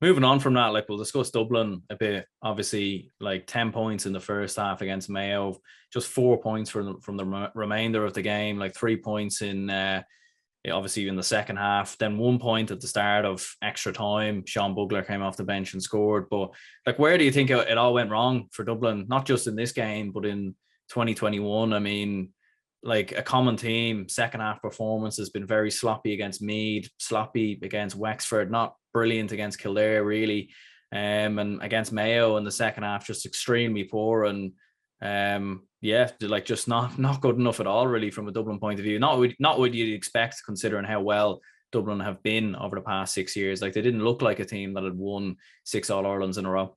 Moving on from that, like we'll discuss Dublin a bit. Obviously, like 10 points in the first half against Mayo, just 4 points from the remainder of the game, like 3 points in obviously in the second half, then 1 point at the start of extra time. Sean Bugler came off the bench and scored. But like, where do you think it all went wrong for Dublin? Not just in this game, but in 2021. I mean, like a common theme, second half performance has been very sloppy against Meath, sloppy against Wexford, not brilliant against Kildare, really. And against Mayo in the second half, just extremely poor. And yeah, like just not good enough at all, really, from a Dublin point of view. Not what you'd expect, considering how well Dublin have been over the past 6 years. Like, they didn't look like a team that had won 6 All-Irelands in a row.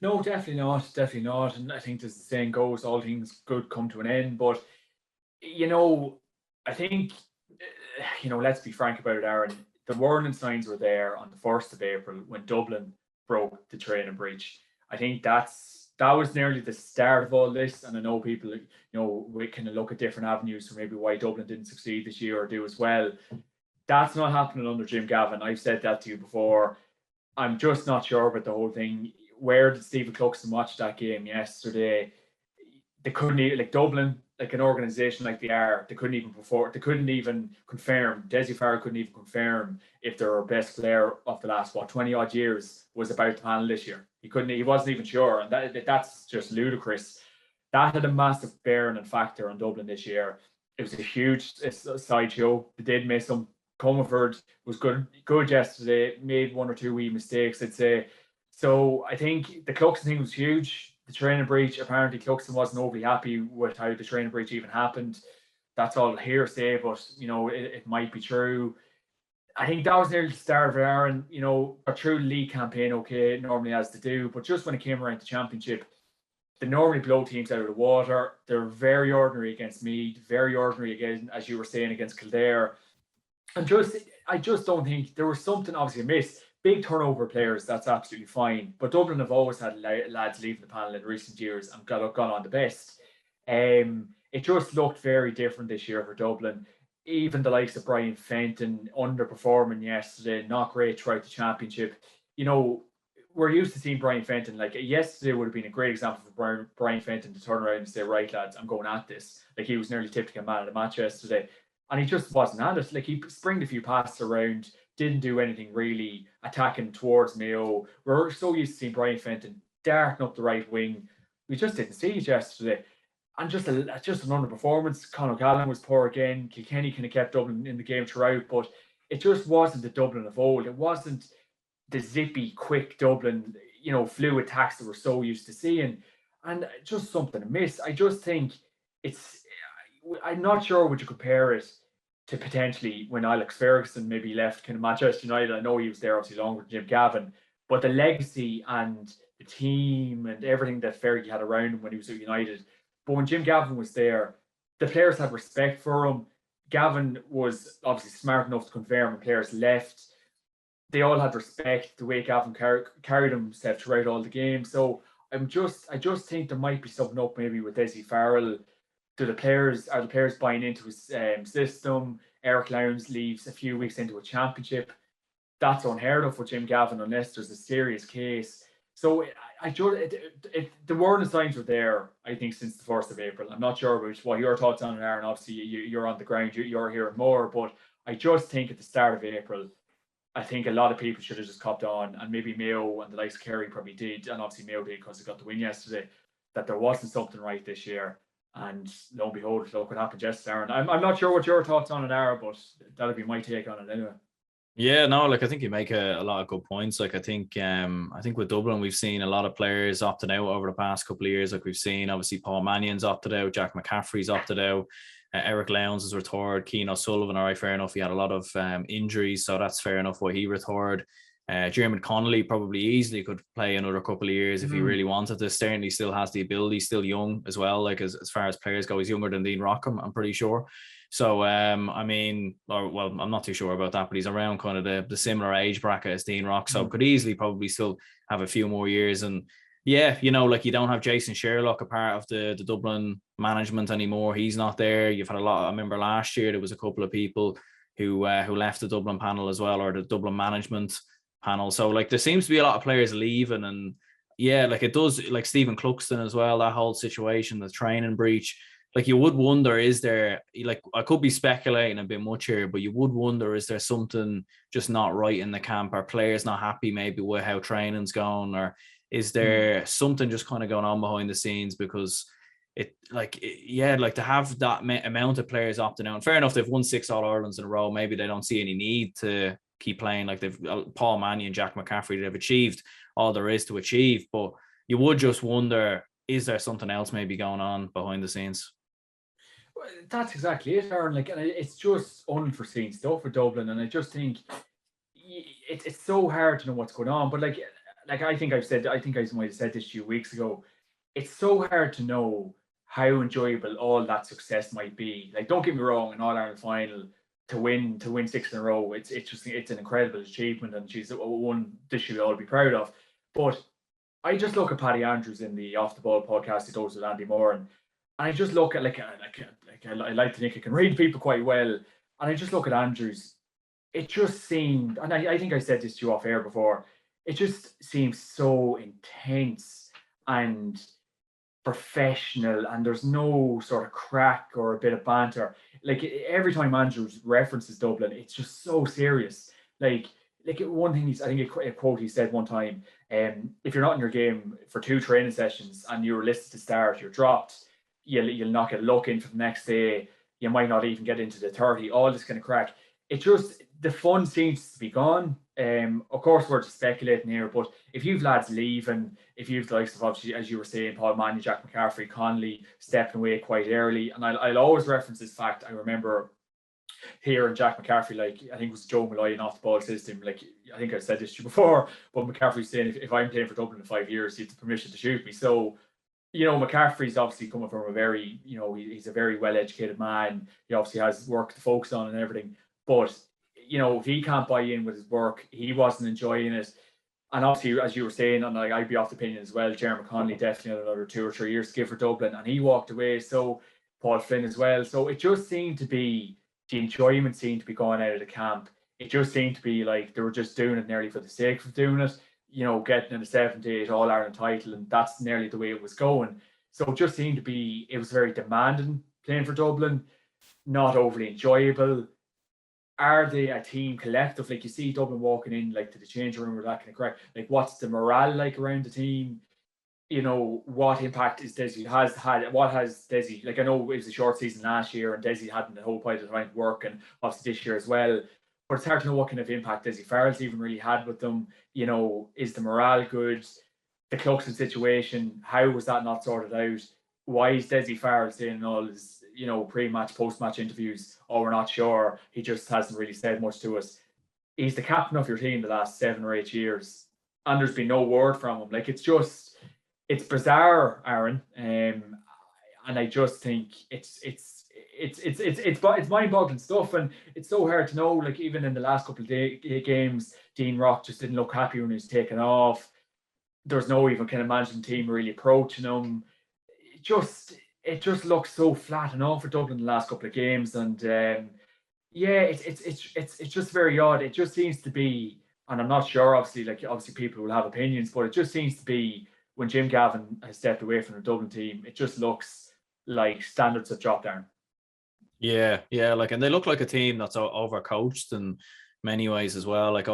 No, definitely not. Definitely not. And I think as the saying goes, all things good come to an end. But, I think, let's be frank about it, Aaron. The warning signs were there on the 1st of April when Dublin broke the training breach. I think that was nearly the start of all this. And I know people, we can look at different avenues for maybe why Dublin didn't succeed this year or do as well. That's not happening under Jim Gavin. I've said that to you before. I'm just not sure about the whole thing. Where did Stephen Cluxton watch that game yesterday? They couldn't even, like Dublin, like an organisation like they are, they couldn't even confirm. Dessie Farrell couldn't even confirm if their best player of the last 20 odd years was about the panel this year. He wasn't even sure, and that's just ludicrous. That had a massive bearing and factor on Dublin this year. It was a huge sideshow. They did miss him. Comerford was good yesterday. Made one or two wee mistakes, I'd say. So I think the Cluxton thing was huge. The training breach, apparently Cluxton wasn't overly happy with how the training breach even happened. That's all hearsay, but it might be true. I think that was nearly the start of it, Aaron. A true league campaign, okay, normally as to do, but just when it came around to championship, they normally blow teams out of the water. They're very ordinary against Meath, very ordinary again, as you were saying, against Kildare. And I just don't think there was something obviously amiss. Big turnover players, that's absolutely fine. But Dublin have always had lads leaving the panel in recent years and gone on the best. It just looked very different this year for Dublin. Even the likes of Brian Fenton underperforming yesterday, not great throughout the championship. We're used to seeing Brian Fenton. Like, yesterday would have been a great example for Brian Fenton to turn around and say, right, lads, I'm going at this. Like, he was nearly tipped to get man of the match yesterday. And he just wasn't at it. Like, he springed a few passes around, didn't do anything really attacking towards Mayo. We're so used to seeing Brian Fenton darting up the right wing. We just didn't see it yesterday. And just an underperformance. Conor Gallen was poor again. Kilkenny kind of kept Dublin in the game throughout, but it just wasn't the Dublin of old. It wasn't the zippy, quick Dublin, fluid attacks that we're so used to seeing. And just something amiss. I just think I'm not sure would you compare it to potentially when Alex Ferguson maybe left kind of Manchester United. I know he was there obviously longer than Jim Gavin, but the legacy and the team and everything that Fergie had around him when he was at United. But when Jim Gavin was there, the players had respect for him. Gavin was obviously smart enough to confirm when players left. They all had respect the way Gavin carried himself throughout all the games. So I just think there might be something up maybe with Dessie Farrell. Are the players buying into his system? Eric Lowndes leaves a few weeks into a championship. That's unheard of with Jim Gavin unless there's a serious case. So the warning signs were there, I think, since the 1st of April. I'm not sure about what your thoughts on it are, and obviously you're on the ground, you're hearing more, but I just think at the start of April, I think a lot of people should have just copped on, and maybe Mayo and the likes of Kerry probably did, and obviously Mayo did because they got the win yesterday, that there wasn't something right this year. And lo and behold, look what happened yesterday, Aaron. I'm not sure what your thoughts on it are, but that'll be my take on it anyway. Yeah, no, like I think you make a lot of good points. Like I think with Dublin, we've seen a lot of players opting out over the past couple of years. Like we've seen obviously Paul Mannion's opted out, Jack McCaffrey's opted out, Eric Lowndes has retired, Keane O'Sullivan, all right, fair enough. He had a lot of injuries, so that's fair enough why he retired. Jeremy Connolly probably easily could play another couple of years if he really wanted to. Certainly still has the ability, still young as well. Like as far as players go, he's younger than Dean Rockham, I'm pretty sure. So, I'm not too sure about that, but he's around kind of the similar age bracket as Dean Rock. So could easily probably still have a few more years. And yeah, like you don't have Jason Sherlock a part of the Dublin management anymore. He's not there. You've had a lot. I remember last year there was a couple of people who left the Dublin panel as well, or the Dublin management. panel. So like there seems to be a lot of players leaving, and yeah, like it does, like Stephen Cluxton as well, that whole situation, the training breach. Like you would wonder, is there, like I could be speculating a bit much here, but you would wonder, is there something just not right in the camp? Are players not happy maybe with how training's going, or is there something just kind of going on behind the scenes? Because like to have that amount of players opting out. And fair enough, they've won 6 All-Irelands in a row. Maybe they don't see any need to keep playing. Like they've Paul Manny and Jack McCaffrey, they've achieved all there is to achieve. But you would just wonder, is there something else maybe going on behind the scenes? Well, that's exactly it, Aaron. Like, and it's just unforeseen stuff with Dublin, and I just think it's so hard to know what's going on. But like I think I might have said this a few weeks ago. It's so hard to know how enjoyable all that success might be. Like, don't get me wrong, an All Ireland final to win 6 in a row, it's an incredible achievement, and she's one this should all be proud of. But I just look at Paddy Andrews in the Off the Ball podcast he does with Andy Moore, and I just look at I like to think I can read people quite well, and I just look at Andrews. It just seemed, and I think I said this to you off air before, it just seems so intense and professional, and there's no sort of crack or a bit of banter. Like every time Andrews references Dublin, it's just so serious. Like one thing I think a quote he said one time, if you're not in your game for 2 training sessions and you're listed to start, you're dropped. You'll not get a look in for the next day. You might not even get into the 30. All this kind of crack. It just, the fun seems to be gone. Of course, we're just speculating here, but if you've lads leaving, if you've the likes of, obviously, as you were saying, Paul Manny, Jack McCaffrey, Connolly stepping away quite early, and I'll always reference this fact. I remember hearing Jack McCaffrey, like I think it was Joe Malloy off the ball system. Like I think I've said this to you before, but McCaffrey saying if I'm playing for Dublin in 5 years, he has the permission to shoot me. So McCaffrey's obviously coming from a very, he's a very well-educated man. He obviously has work to focus on and everything. But, if he can't buy in with his work, he wasn't enjoying it. And obviously, as you were saying, and I'd be off the opinion as well, Jeremy Connolly definitely had another 2 or 3 years to give for Dublin, and he walked away. So Paul Flynn as well. So it just seemed to be, the enjoyment seemed to be going out of the camp. It just seemed to be like they were just doing it nearly for the sake of doing it. Getting in a 7-8 All-Ireland title, and that's nearly the way it was going. So it just seemed to be, it was very demanding playing for Dublin, not overly enjoyable. Are they a team collective? Like you see Dublin walking in like to the changing room or that kind of crack. Like what's the morale like around the team? What impact is Desi has had? What has Desi, like I know it was a short season last year and Desi hadn't the whole pile of time to work, and obviously this year as well. But it's hard to know what kind of impact Desi Farrell's even really had with them. Is the morale good? The Cluxton situation, how was that not sorted out? Why is Desi Farrell saying in all his, pre-match, post-match interviews, oh, we're not sure. He just hasn't really said much to us. He's the captain of your team the last 7 or 8 years, and there's been no word from him. Like it's bizarre, Aaron. And I just think it's mind-boggling stuff, and it's so hard to know. Like even in the last couple of games, Dean Rock just didn't look happy when he was taken off. There's no even kind of management team really approaching him. It just looks so flat and off for Dublin the last couple of games, and it's just very odd. It just seems to be, and I'm not sure. Obviously people will have opinions, but it just seems to be when Jim Gavin has stepped away from the Dublin team, it just looks like standards have dropped down. Yeah, like, and they look like a team that's overcoached in many ways as well. Like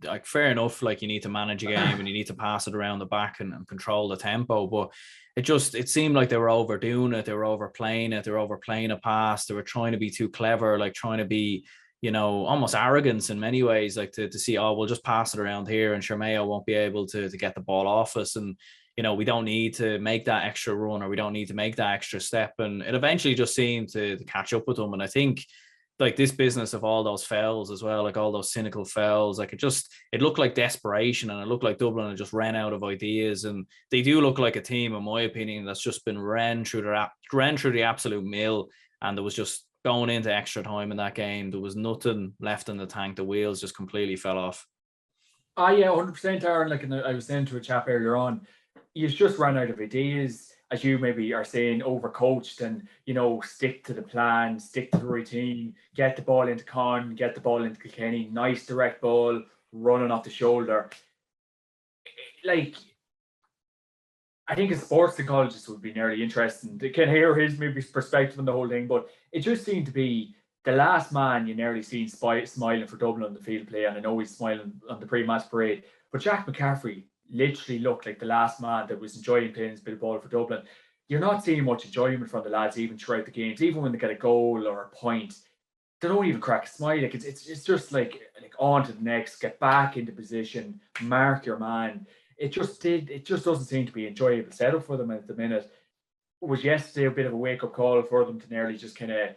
like fair enough, like you need to manage a game and you need to pass it around the back and control the tempo, but it seemed like they were overdoing it. They were overplaying it. They were overplaying a pass. They were trying to be too clever, like trying to be, almost arrogance in many ways, like to see, oh, we'll just pass it around here and sure Mayo won't be able to get the ball off us. And, we don't need to make that extra run, or we don't need to make that extra step. And it eventually just seemed to catch up with them. And I think like this business of all those fouls as well, like all those cynical fouls, like it looked like desperation, and it looked like Dublin had just ran out of ideas. And they do look like a team, in my opinion, that's just been ran through the absolute mill. And there was just going into extra time in that game, there was nothing left in the tank. The wheels just completely fell off. Yeah, 100%, Aaron. Like I was saying to a chap earlier on, he's just ran out of ideas, as you maybe are saying, overcoached, and stick to the plan, stick to the routine, get the ball into Con, get the ball into Kilkenny, nice direct ball, running off the shoulder. Like, I think a sports psychologist would be nearly interesting. They can hear his maybe perspective on the whole thing, but it just seemed to be the last man you nearly seen smiling for Dublin on the field play, and I know he's smiling on the pre-match parade. But Jack McCaffrey literally looked like the last man that was enjoying playing his bit of ball for Dublin. You're not seeing much enjoyment from the lads even throughout the games, even when they get a goal or a point. They don't even crack a smile. Like it's just like on to the next, get back into position, mark your man. It just doesn't seem to be enjoyable setup for them at the minute. It was yesterday a bit of a wake up call for them to nearly just kind of,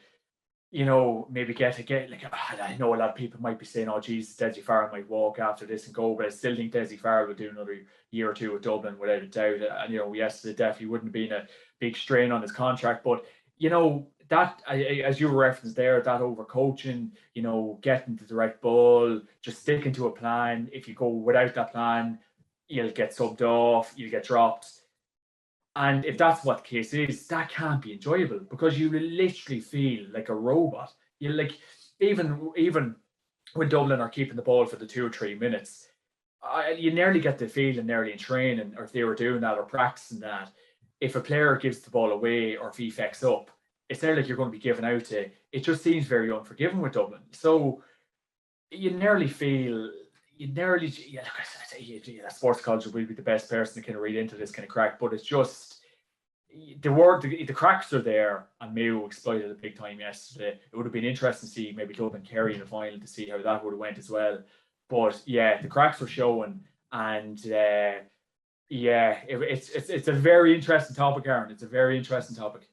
maybe get like, I know a lot of people might be saying, oh Jesus, Dessie Farrell might walk after this and go, but I still think Dessie Farrell will do another year or two with Dublin without a doubt. And yesterday definitely wouldn't have been a big strain on his contract, but that, as you referenced there, that overcoaching, getting the direct ball, just sticking to a plan. If you go without that plan, you'll get subbed off, you'll get dropped. And if that's what the case is, that can't be enjoyable because you will literally feel like a robot. You like, even when Dublin are keeping the ball for the 2 or 3 minutes, you nearly get the feeling nearly in training, or if they were doing that or practicing that, if a player gives the ball away or if he fecks up, it's nearly like you're going to be given out to. It just seems very unforgiving with Dublin. So you nearly feel, look, a sports psychologist will be the best person to kind of read into this kind of crack, but it's just the cracks are there, and Mayo exploited it big time yesterday. It would have been interesting to see maybe Dublin Kerry in the final to see how that would have went as well. But yeah, the cracks were showing, and it's a very interesting topic, Aaron. It's a very interesting topic.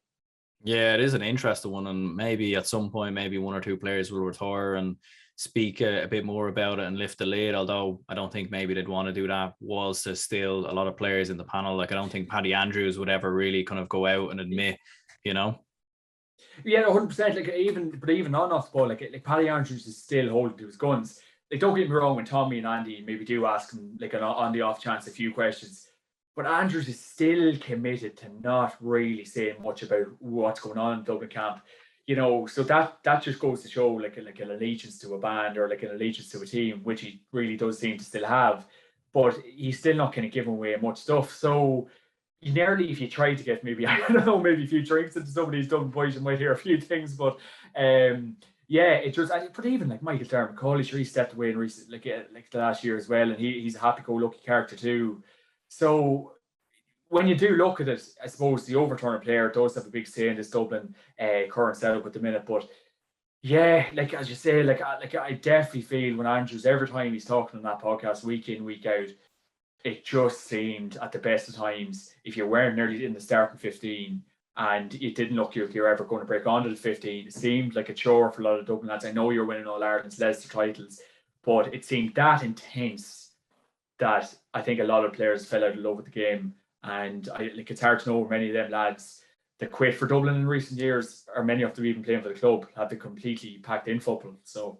Yeah, it is an interesting one, and maybe at some point, maybe 1 or 2 players will retire and speak a bit more about it and lift the lid. Although I don't think maybe they'd want to do that. Was there's still a lot of players in the panel. Like I don't think Paddy Andrews would ever really kind of go out and admit, Yeah, 100%. Like even on off the ball, like Paddy Andrews is still holding to his guns. Like don't get me wrong, when Tommy and Andy maybe do ask him like on the off chance a few questions. But Andrews is still committed to not really saying much about what's going on in Dublin camp. So that just goes to show like an allegiance to a band or like an allegiance to a team, which he really does seem to still have. But he's still not kind of giving away much stuff. So you nearly, if you try to get maybe, I don't know, maybe a few drinks into some of these Dublin boys, you might hear a few things. But it just, but even like Michael Dermot, sure, he stepped away in recent, like the last year as well, and he's a happy-go-lucky character too. So when you do look at it, I suppose the overturning player does have a big say in this Dublin current setup at the minute. But yeah, like as you say, like I definitely feel when Andrews, every time he's talking on that podcast week in, week out, it just seemed at the best of times, if you weren't nearly in the starting 15 and it didn't look like you're ever going to break onto the 15, it seemed like a chore for a lot of Dublin lads. I know you're winning All Ireland's Leinster titles, but it seemed that intense that I think a lot of players fell out of love with the game. And it's hard to know many of them lads that quit for Dublin in recent years, or many of them even playing for the club, have been completely packed in football. So